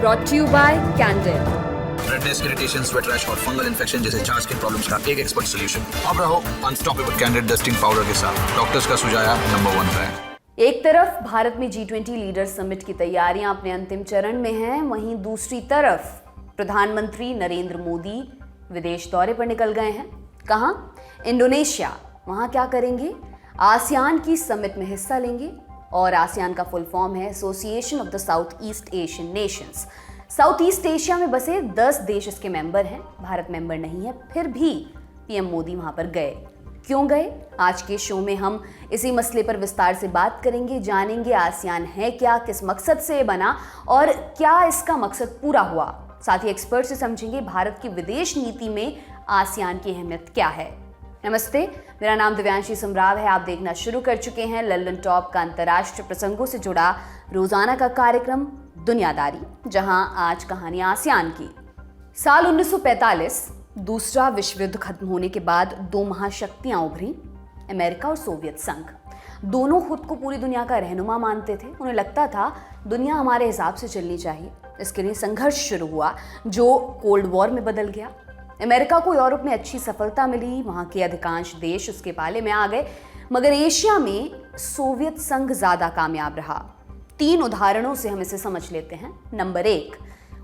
brought to you by Candid. Redness, irritation, sweat rash और fungal infection जैसे झाग skin problems का एक एक्सपर्ट सॉल्यूशन। अब रहो अनस्टॉपेबल कैंडिड डस्टिंग पाउडर के साथ, डॉक्टर्स का सुझाया नंबर 1 ब्रांड। एक तरफ भारत में G20 लीडर समिट की तैयारियां अपने अंतिम चरण में हैं, वहीं दूसरी तरफ प्रधानमंत्री नरेंद्र मोदी विदेश दौरे पर निकल गए हैं। कहां? इंडोनेशिया। वहां क्या करेंगे? आसियान की समिट में हिस्सा लेंगे और आसियान का फुल फॉर्म है association of the south east Asian Nations. South east Asia में बसे 10 देश इसके मेंबर हैं, भारत मेंबर नहीं है, फिर भी पीएम मोदी वहां पर गए। क्यों गए? आज के शो में हम इसी मसले पर विस्तार से बात करेंगे, जानेंगे आसियान है क्या, किस मकसद से ये बना और क्या इसका मकसद पूरा हुआ। साथ ही एक्सपर्ट से समझेंगे भारत की विदेश नीति में आसियान की अहमियत क्या है। नमस्ते, मेरा नाम दिव्यांशी समराव है। आप देखना शुरू कर चुके हैं लल्लन टॉप का अंतर्राष्ट्रीय प्रसंगों से जुड़ा रोजाना का कार्यक्रम दुनियादारी, जहां आज कहानी आसियान की। साल 1945 दूसरा विश्व युद्ध खत्म होने के बाद 2 महाशक्तियां उभरी, अमेरिका और सोवियत संघ। दोनों खुद को पूरी दुनिया का रहनुमा मानते थे। उन्हें लगता था दुनिया हमारे हिसाब से चलनी चाहिए। इसके लिए संघर्ष शुरू हुआ जो कोल्ड वॉर में बदल गया। अमेरिका को यूरोप में अच्छी सफलता मिली, वहां के अधिकांश देश उसके पाले में आ गए, मगर एशिया में सोवियत संघ ज्यादा कामयाब रहा। 3 उदाहरणों से हम इसे समझ लेते हैं। नंबर 1,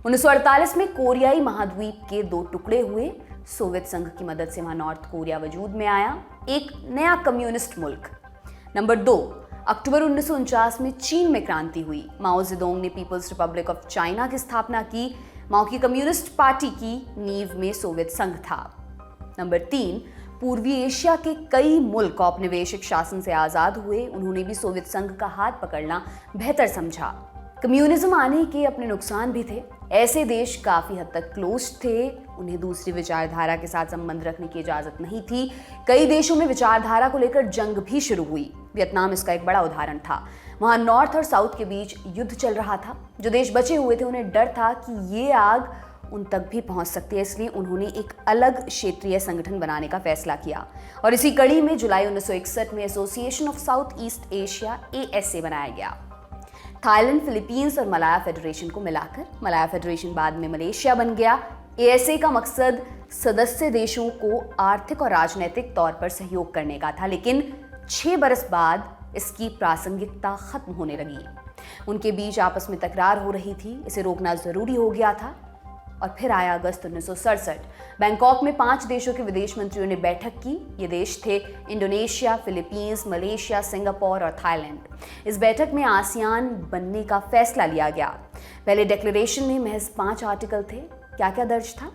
1948 में कोरियाई महाद्वीप के 2 टुकड़े हुए। सोवियत संघ की मदद से वहां नॉर्थ कोरिया वजूद में आया, एक नया कम्युनिस्ट मुल्क। नंबर 2, अक्टूबर 1949 में चीन में क्रांति हुई। माओ जेडोंग ने पीपल्स रिपब्लिक ऑफ चाइना की स्थापना की। माओ की कम्युनिस्ट पार्टी की नींव में सोवियत संघ था। नंबर 3, पूर्वी एशिया के कई मुल्क औपनिवेशिक शासन से आजाद हुए। उन्होंने भी सोवियत संघ का हाथ पकड़ना बेहतर समझा। कम्युनिज्म आने के अपने नुकसान भी थे। ऐसे देश काफी हद तक क्लोज थे, उन्हें दूसरी विचारधारा के साथ संबंध रखने की इजाजत नहीं थी। कई देशों में विचारधारा को लेकर जंग भी शुरू हुई। वियतनाम इसका एक बड़ा उदाहरण था। वहां नॉर्थ और साउथ के बीच युद्ध चल रहा था। जो देश बचे हुए थे उन्हें डर था कि ये आग उन तक भी पहुंच सकती है, इसलिए उन्होंने एक अलग क्षेत्रीय संगठन बनाने का फैसला किया। और इसी कड़ी में जुलाई 1961 में association of south east Asia ASA बनाया गया। थाईलैंड, फिलीपींस और मलाया फेडरेशन को मिलाकर मलाया फेडरेशन बाद में मलेशिया बन गया। ASA का मकसद सदस्य देशों को आर्थिक और राजनीतिक तौर पर सहयोग करने का था, लेकिन 6 बरस बाद इसकी प्रासंगिकता खत्म होने लगी। उनके बीच आपस में तकरार हो रही थी, इसे रोकना जरूरी हो गया था। और फिर आया अगस्त 1967। बैंकॉक में 5 देशों के विदेश मंत्रियों ने बैठक की। ये देश थे इंडोनेशिया, फिलीपींस, मलेशिया, सिंगापुर और थाईलैंड। इस बैठक में आसियान बनने का फैसला लिया गया। पहले डिक्लेरेशन में महज 5 आर्टिकल थे। क्या क्या दर्ज था?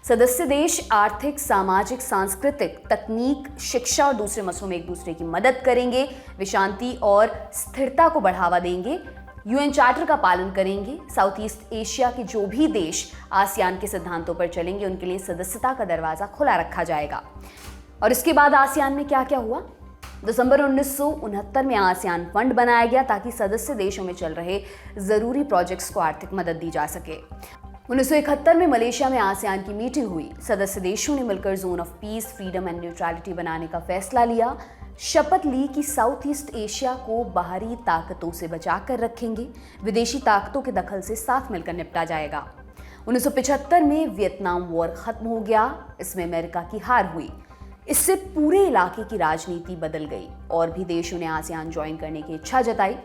सदस्य देश आर्थिक, सामाजिक, सांस्कृतिक, तकनीक, शिक्षा और दूसरे मसलों में एक दूसरे की मदद करेंगे। वे शांति और स्थिरता को बढ़ावा देंगे। UN चार्टर का पालन करेंगे। साउथ ईस्ट एशिया के जो भी देश आसियान के सिद्धांतों पर चलेंगे उनके लिए सदस्यता का दरवाजा खुला रखा जाएगा। और इसके बाद आसियान में क्या क्या हुआ? दिसंबर 1969 में आसियान फंड बनाया गया ताकि सदस्य देशों में चल रहे जरूरी प्रोजेक्ट्स को आर्थिक मदद दी जा सके। 1971 में मलेशिया में आसियान की मीटिंग हुई। सदस्य देशों ने मिलकर zone of peace, freedom and neutrality बनाने का फैसला लिया। शपथ ली कि साउथ ईस्ट एशिया को बाहरी ताकतों से बचाकर रखेंगे। विदेशी ताकतों के दखल से साथ मिलकर निपटा जाएगा। 1975 में वियतनाम वॉर खत्म हो गया। इसमें अमेरिका की हार हुई। इससे पूरे इलाके की राजनीति बदल गई और भी देशों ने आसियान ज्वाइन करने की इच्छा जताई।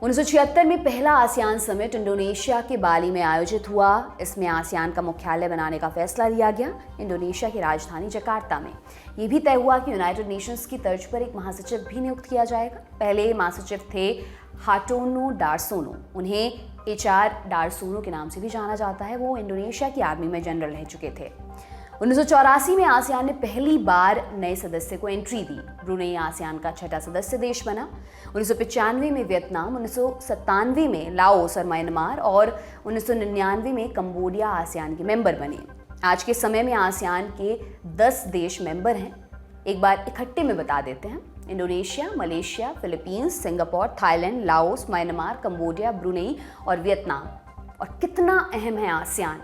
1976 में पहला आसियान समिट इंडोनेशिया के बाली में आयोजित हुआ। इसमें आसियान का मुख्यालय बनाने का फैसला लिया गया, इंडोनेशिया की राजधानी जकार्ता में। यह भी तय हुआ कि यूनाइटेड नेशंस की तर्ज पर एक महासचिव भी नियुक्त किया जाएगा। पहले महासचिव थे हाटोनो डार्सोनो। उन्हें HR डार्सोनो के नाम से भी जाना जाता है। वो इंडोनेशिया की आर्मी में जनरल रह चुके थे। 1984 में आसियान ने पहली बार नए सदस्य को एंट्री दी। ब्रुनेई आसियान का 6ठा सदस्य देश बना। 1995 में वियतनाम, 1997 में लाओस और म्यांमार और 1999 में कंबोडिया आसियान के मेंबर बने। आज के समय में आसियान के 10 देश मेंबर हैं। एक बार इकट्ठे में बता देते हैं। Indonesia, Malaysia, Philippines, Singapore, Thailand, Laos, Myanmar, Cambodia, Brunei और वियतनाम। और कितना अहम है आसियान।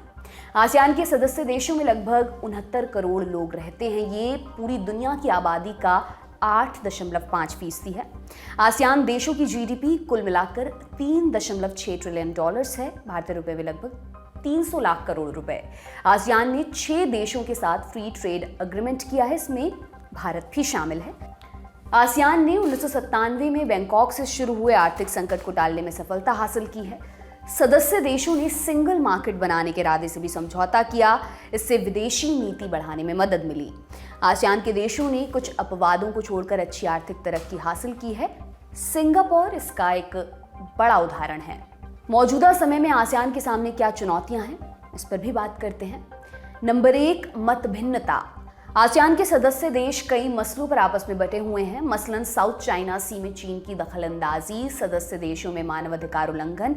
आसियान के सदस्य देशों में लगभग 69 करोड़ लोग रहते हैं। ये पूरी दुनिया की आबादी का 8.5% है। आसियान देशों की जीडीपी कुल मिलाकर 3.6 ट्रिलियन डॉलर्स है, भारतीय रुपए में लगभग 300 लाख करोड़ रुपए। आसियान ने 6 देशों के साथ फ्री ट्रेड एग्रीमेंट किया है, इसमें भारत भी शामिल है। आसियान ने 1997 में बैंकॉक से शुरू हुए आर्थिक संकट को टालने में सफलता हासिल की है। सदस्य देशों ने सिंगल मार्केट बनाने के इरादे से भी समझौता किया, इससे विदेशी नीति बढ़ाने में मदद मिली। आसियान के देशों ने कुछ अपवादों को छोड़कर अच्छी आर्थिक तरक्की हासिल की है। सिंगापुर इसका एक बड़ा उदाहरण है। मौजूदा समय में आसियान के सामने क्या चुनौतियां हैं, इस पर भी बात करते हैं। नंबर 1, मतभिन्नता। आसियान के सदस्य देश कई मसलों पर आपस में बटे हुए हैं, मसलन साउथ चाइना सी में चीन की दखलंदाजी, सदस्य देशों में मानवाधिकार उल्लंघन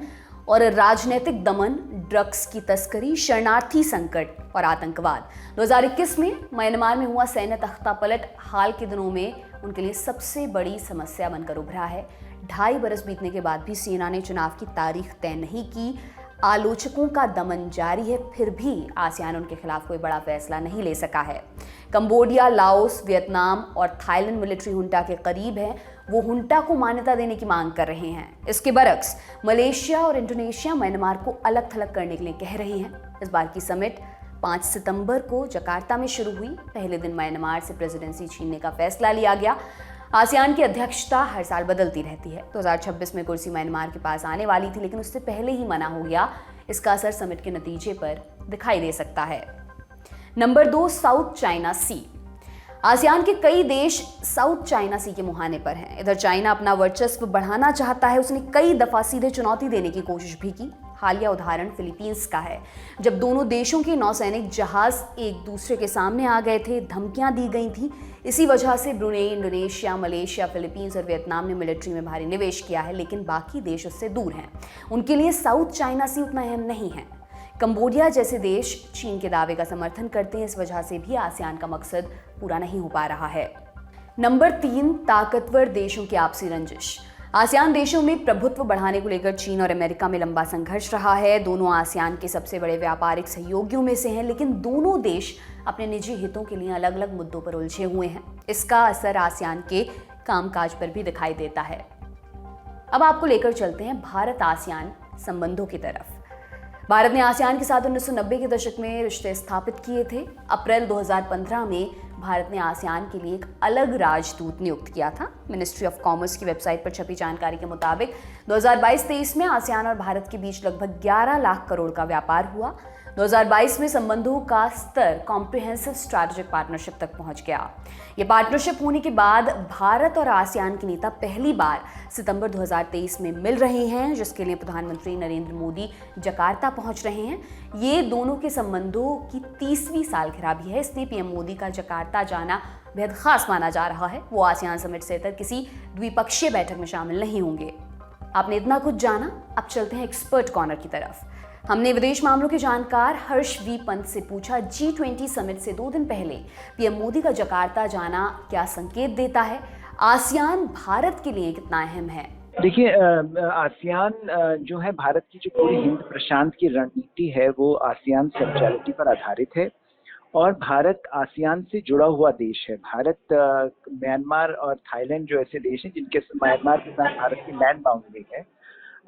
और राजनीतिक दमन, ड्रग्स की तस्करी, शरणार्थी संकट और आतंकवाद। 2021 में म्यांमार में हुआ सैन्य तख्तापलट हाल के दिनों में उनके लिए सबसे बड़ी समस्या बनकर उभरा है। 2.5 बरस बीतने के बाद भी सेना ने चुनाव की तारीख तय नहीं की। आलोचकों का दमन जारी है, फिर भी आसियान उनके खिलाफ कोई बड़ा फैसला नहीं ले सका है। कंबोडिया, लाओस, वियतनाम और थाईलैंड मिलिट्री हुंटा के करीब है, वो हुंटा को मान्यता देने की मांग कर रहे हैं। इसके बरक्स मलेशिया और इंडोनेशिया म्यांमार को अलग थलग करने के लिए कह रहे हैं। इस बार की समिट 5 सितंबर को जकार्ता में शुरू हुई। पहले दिन म्यांमार से प्रेसिडेंसी छीनने का फैसला लिया गया। आसियान की अध्यक्षता हर साल बदलती रहती है। 2026 में कुर्सी म्यांमार के पास आने वाली थी, लेकिन उससे पहले ही मना हो गया। इसका असर समिट के नतीजे पर दिखाई दे सकता है। नंबर 2, साउथ चाइना सी। आसियान के कई देश साउथ चाइना सी के मुहाने पर हैं। इधर चाइना अपना वर्चस्व बढ़ाना चाहता है। उसने कई दफा सीधे चुनौती देने की कोशिश भी की। हालिया उदाहरण फिलीपींस का है, जब दोनों देशों के नौसैनिक जहाज एक दूसरे के सामने आ गए थे, धमकियां दी गई थी। इसी वजह से ब्रुनेई, इंडोनेशिया, मलेशिया, फिलीपींस और वियतनाम ने मिलिट्री में भारी निवेश किया है, लेकिन बाकी देश उससे दूर हैं। उनके लिए साउथ चाइना सी उतना अहम नहीं है। कंबोडिया जैसे देश चीन के दावे का समर्थन करते हैं, इस वजह से भी आसियान का मकसद पूरा नहीं हो पा रहा है। नंबर 3, ताकतवर देशों की आपसी रंजिश। आसियान देशों में प्रभुत्व बढ़ाने को लेकर चीन और अमेरिका में लंबा संघर्ष रहा है। दोनों आसियान के सबसे बड़े व्यापारिक सहयोगियों में से हैं, लेकिन दोनों देश अपने निजी हितों के लिए अलग अलग मुद्दों पर उलझे हुए हैं। इसका असर आसियान के कामकाज पर भी दिखाई देता है। अब आपको लेकर चलते हैं भारत आसियान संबंधों की तरफ। भारत ने आसियान के साथ 1990 के दशक में रिश्ते स्थापित किए थे। अप्रैल 2015 में भारत ने आसियान के लिए एक अलग राजदूत नियुक्त किया था। मिनिस्ट्री ऑफ कॉमर्स की वेबसाइट पर छपी जानकारी के मुताबिक 2022-23 में आसियान और भारत के बीच लगभग 11 लाख करोड़ का व्यापार हुआ। 2022 में संबंधों का स्तर कॉम्प्रिहेंसिव स्ट्रैटेजिक पार्टनरशिप तक पहुंच गया। ये पार्टनरशिप होने के बाद भारत और आसियान के नेता पहली बार सितंबर 2023 में मिल रहे हैं, जिसके लिए प्रधानमंत्री नरेंद्र मोदी जकार्ता पहुंच रहे हैं। ये दोनों के संबंधों की 30वीं सालगिरह भी है, इसलिए पीएम मोदी का जकार्ता जाना बेहद खास माना जा रहा है। वो आसियान समिट से इतर किसी द्विपक्षीय बैठक में शामिल नहीं होंगे। आपने इतना कुछ जाना, अब चलते हैं एक्सपर्ट कॉर्नर की तरफ। हमने विदेश मामलों के जानकार हर्ष वी पंत से पूछा, G20 समिट से 2 दिन पहले पीएम मोदी का जकार्ता जाना क्या संकेत देता है? आसियान भारत के लिए कितना अहम है? देखिए, आसियान जो है भारत की जो पूरी हिंद प्रशांत की रणनीति है वो आसियान सेंट्रलिटी पर आधारित है और भारत आसियान से जुड़ा हुआ देश है। भारत म्यांमार और थाईलैंड जो ऐसे देश हैं जिनके म्यांमार के साथ भारत की लैंड बाउंड्री है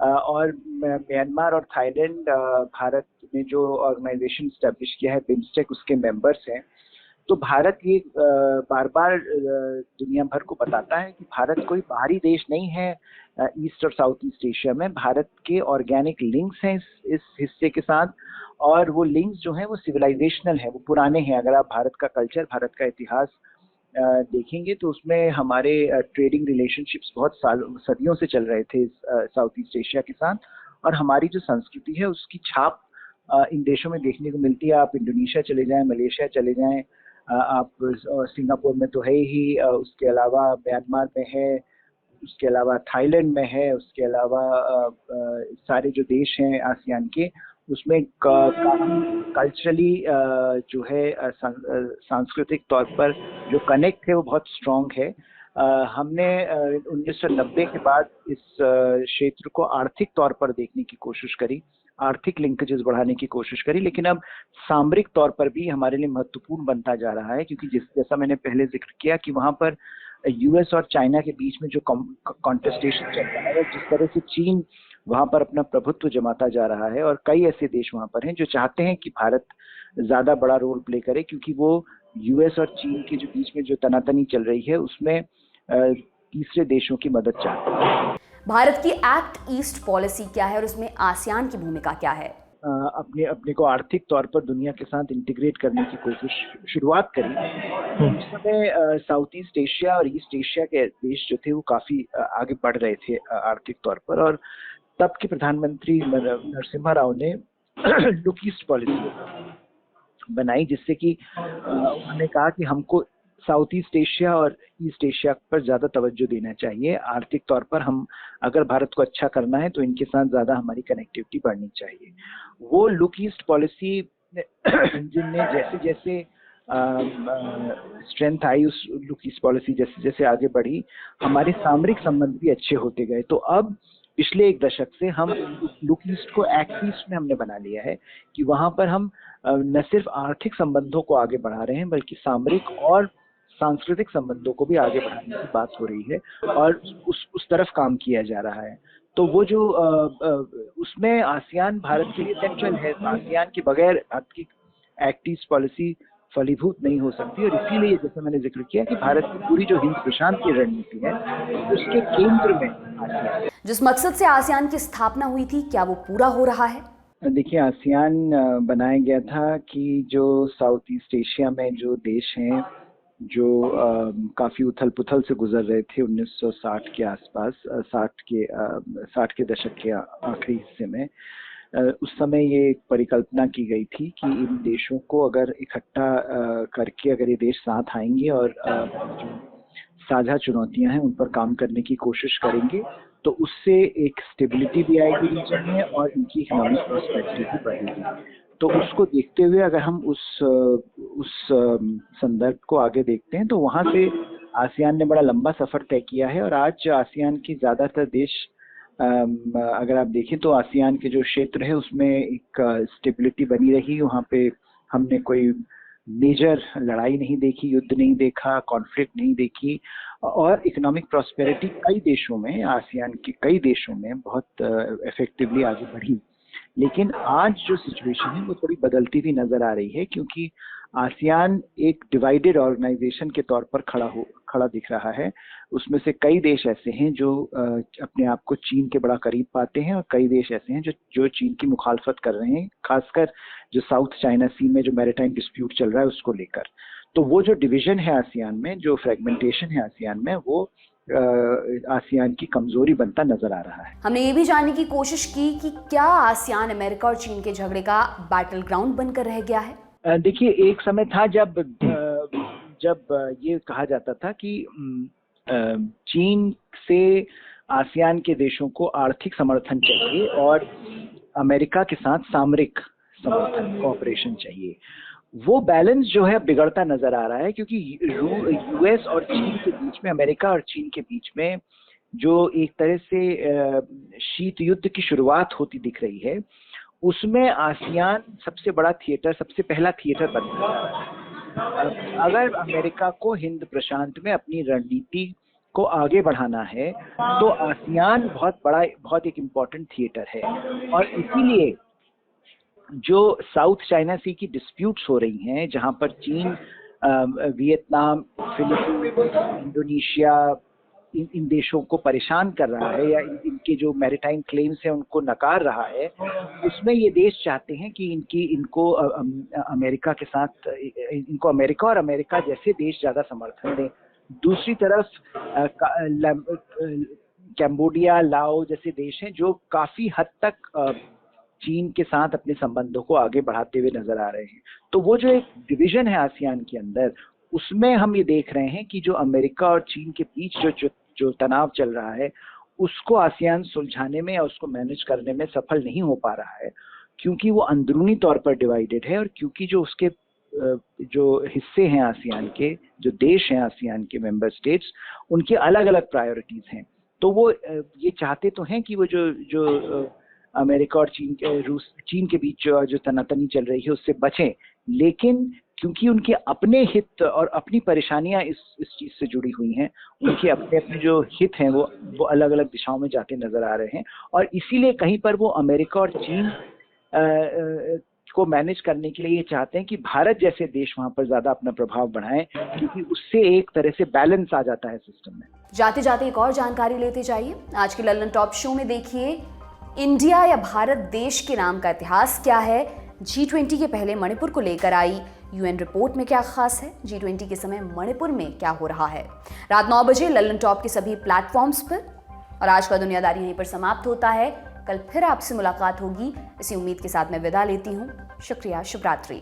और म्यांमार और थाईलैंड भारत ने जो ऑर्गेनाइजेशन स्टैब्लिश किया है बिम्स्टेक, उसके मेंबर्स हैं। तो भारत ये बार बार दुनिया भर को बताता है कि भारत कोई बाहरी देश नहीं है ईस्ट और साउथ ईस्ट एशिया में। भारत के ऑर्गेनिक लिंक्स हैं इस हिस्से के साथ और वो लिंक्स जो हैं वो सिविलाइजेशनल है, वो पुराने हैं। अगर आप भारत का कल्चर, भारत का इतिहास देखेंगे तो उसमें हमारे ट्रेडिंग रिलेशनशिप्स बहुत सदियों से चल रहे थे साउथ ईस्ट एशिया के साथ और हमारी जो संस्कृति है उसकी छाप इन देशों में देखने को मिलती है। आप इंडोनेशिया चले जाएं, मलेशिया चले जाएं, आप सिंगापुर में तो है ही, उसके अलावा म्यांमार में है, उसके अलावा थाईलैंड में है, उसके अलावा सारे जो देश हैं आसियान के उसमें कल्चरली जो है सांस्कृतिक तौर पर जो कनेक्ट है वो बहुत स्ट्रॉन्ग है। हमने 1990 के बाद इस क्षेत्र को आर्थिक तौर पर देखने की कोशिश करी, आर्थिक लिंकेजेस बढ़ाने की कोशिश करी, लेकिन अब सामरिक तौर पर भी हमारे लिए महत्वपूर्ण बनता जा रहा है क्योंकि जैसा मैंने पहले जिक्र किया कि वहाँ पर यूएस और चाइना के बीच में जो कॉन्टेस्टेशन चल रहा है, जिस तरह से चीन वहां पर अपना प्रभुत्व जमाता जा रहा है और कई ऐसे देश वहां पर हैं जो चाहते हैं कि भारत ज्यादा बड़ा रोल प्ले करे, क्योंकि वो यूएस और चीन के जो बीच में जो तनातनी चल रही है उसमें तीसरे देशों की मदद चाहते हैं। भारत की एक्ट ईस्ट पॉलिसी क्या है और उसमें आसियान की भूमिका क्या है? अपने को आर्थिक तौर पर दुनिया के साथ इंटीग्रेट करने की कोशिश शुरुआत करी। तो उस समय साउथ ईस्ट एशिया और ईस्ट एशिया के देश जो थे वो काफी आगे बढ़ रहे थे आर्थिक तौर पर, और तब के प्रधानमंत्री नरसिम्हा राव ने लुक ईस्ट पॉलिसी बनाई, जिससे कि उन्होंने कहा कि हमको साउथ ईस्ट एशिया और ईस्ट एशिया पर ज्यादा तवज्जो देना चाहिए। आर्थिक तौर पर हम अगर भारत को अच्छा करना है तो इनके साथ ज्यादा हमारी कनेक्टिविटी बढ़नी चाहिए। वो लुक ईस्ट पॉलिसी जिनमें जैसे जैसे स्ट्रेंथ आई, उस लुक ईस्ट पॉलिसी जैसे जैसे आगे बढ़ी, हमारे सामरिक संबंध भी अच्छे होते गए। तो अब पिछले एक दशक से हम लुक ईस्ट को एक्ट ईस्ट में हमने बना लिया है कि वहां पर हम न सिर्फ आर्थिक संबंधों को आगे बढ़ा रहे हैं बल्कि सामरिक और सांस्कृतिक संबंधों को भी आगे बढ़ाने की बात हो रही है और उस तरफ काम किया जा रहा है। तो वो जो उसमें आसियान भारत के लिए सेंट्रल है। आसियान के बगैर आपकी एक्ट ईस्ट पॉलिसी फलीभूत नहीं हो सकती, और इसीलिए जैसे मैंने जिक्र किया कि भारत की पूरी जो हिंद प्रशांत की रणनीति है उसके केंद्र में आसियान। जिस मकसद से आसियान की स्थापना हुई थी, क्या वो पूरा हो रहा है? देखिए, आसियान बनाया गया था कि जो साउथ ईस्ट एशिया में जो देश हैं जो काफी उथल पुथल से गुजर रहे थे 1960 के आसपास, 60 के दशक के आखिरी हिस्से में, उस समय ये एक परिकल्पना की गई थी कि इन देशों को अगर इकट्ठा करके अगर ये देश साथ आएंगे और जो साझा चुनौतियां हैं उन पर काम करने की कोशिश करेंगे तो उससे एक स्टेबिलिटी भी आएगी रीजन में और इनकी इकोनॉमिक प्रॉस्पेरिटी भी बढ़ेगी। तो उसको देखते हुए अगर हम उस संदर्भ को आगे देखते हैं तो वहाँ से आसियान ने बड़ा लंबा सफर तय किया है, और आज आसियान की ज़्यादातर देश अगर आप देखें तो आसियान के जो क्षेत्र है उसमें एक स्टेबिलिटी बनी रही। वहाँ पे हमने कोई मेजर लड़ाई नहीं देखी, युद्ध नहीं देखा, कॉन्फ्लिक्ट नहीं देखी, और इकोनॉमिक प्रॉस्पेरिटी कई देशों में, आसियान के कई देशों में बहुत इफेक्टिवली आगे बढ़ी। लेकिन आज जो सिचुएशन है वो थोड़ी बदलती हुई नजर आ रही है, क्योंकि आसियान एक डिवाइडेड ऑर्गेनाइजेशन के तौर पर खड़ा दिख रहा है। उसमें से कई देश ऐसे हैं जो अपने आप को चीन के बड़ा करीब पाते हैं, और कई देश ऐसे हैं जो चीन की मुखालफत कर रहे हैं, खासकर जो साउथ चाइना सी में जो मैरीटाइम डिस्प्यूट चल रहा है उसको लेकर। तो वो जो डिवीजन है आसियान में, जो फ्रेगमेंटेशन है आसियान में, वो आसियान की कमजोरी बनता नजर आ रहा है। हमने ये भी जानने की कोशिश की कि क्या आसियान अमेरिका और चीन के झगड़े का बैटल ग्राउंड बनकर रह गया है? देखिए, एक समय था जब ये कहा जाता था कि चीन से आसियान के देशों को आर्थिक समर्थन चाहिए और अमेरिका के साथ सामरिक समर्थन, कोऑपरेशन चाहिए। वो बैलेंस जो है बिगड़ता नजर आ रहा है, क्योंकि यूएस और चीन के बीच में, अमेरिका और चीन के बीच में जो एक तरह से शीत युद्ध की शुरुआत होती दिख रही है, उसमें आसियान सबसे बड़ा थिएटर, सबसे पहला थिएटर बन रहा है। अगर अमेरिका को हिंद प्रशांत में अपनी रणनीति को आगे बढ़ाना है तो आसियान बहुत एक इम्पोर्टेंट थिएटर है। और इसीलिए जो साउथ चाइना सी की डिस्प्यूट्स हो रही हैं, जहां पर चीन वियतनाम, फिलीपींस, इंडोनेशिया इन देशों को परेशान कर रहा है या इनके जो मैरीटाइम क्लेम्स हैं उनको नकार रहा है, उसमें ये देश चाहते हैं कि इनको अमेरिका के साथ, इनको अमेरिका और अमेरिका जैसे देश ज्यादा समर्थन दें। दूसरी तरफ कैम्बोडिया, लाओ जैसे देश हैं जो काफी हद तक चीन के साथ अपने संबंधों को आगे बढ़ाते हुए नजर आ रहे हैं। तो वो जो एक डिवीजन है आसियान के अंदर, उसमें हम ये देख रहे हैं कि जो अमेरिका और चीन के बीच जो तनाव चल रहा है उसको आसियान सुलझाने में या उसको मैनेज करने में सफल नहीं हो पा रहा है, क्योंकि वो अंदरूनी तौर पर डिवाइडेड है, और क्योंकि जो उसके जो हिस्से हैं आसियान के, जो देश हैं आसियान के मेंबर स्टेट्स, उनके अलग अलग प्रायोरिटीज हैं। तो वो ये चाहते तो हैं कि वो जो अमेरिका और चीन के बीच जो तनातनी चल रही है उससे बचें, लेकिन क्योंकि उनके अपने हित और अपनी परेशानियां इस चीज से जुड़ी हुई हैं। उनके अपने अपने जो हित हैं वो अलग अलग दिशाओं में जाते नजर आ रहे हैं, और इसीलिए कहीं पर वो अमेरिका और चीन को मैनेज करने के लिए ये चाहते हैं कि भारत जैसे देश वहां पर ज्यादा अपना प्रभाव बढ़ाएं, क्योंकि उससे एक तरह से बैलेंस आ जाता है सिस्टम में। जाते जाते एक और जानकारी लेते जाइए। आज के लल्लन टॉप शो में देखिए, इंडिया या भारत देश के नाम का इतिहास क्या है, G20 के पहले मणिपुर को लेकर आई UN रिपोर्ट में क्या खास है, G20 के समय मणिपुर में क्या हो रहा है। रात 9 बजे लल्लन टॉप के सभी प्लेटफॉर्म्स पर। और आज का दुनियादारी यहीं पर समाप्त होता है। कल फिर आपसे मुलाकात होगी, इसी उम्मीद के साथ मैं विदा लेती हूँ। शुक्रिया, शुभ रात्रि।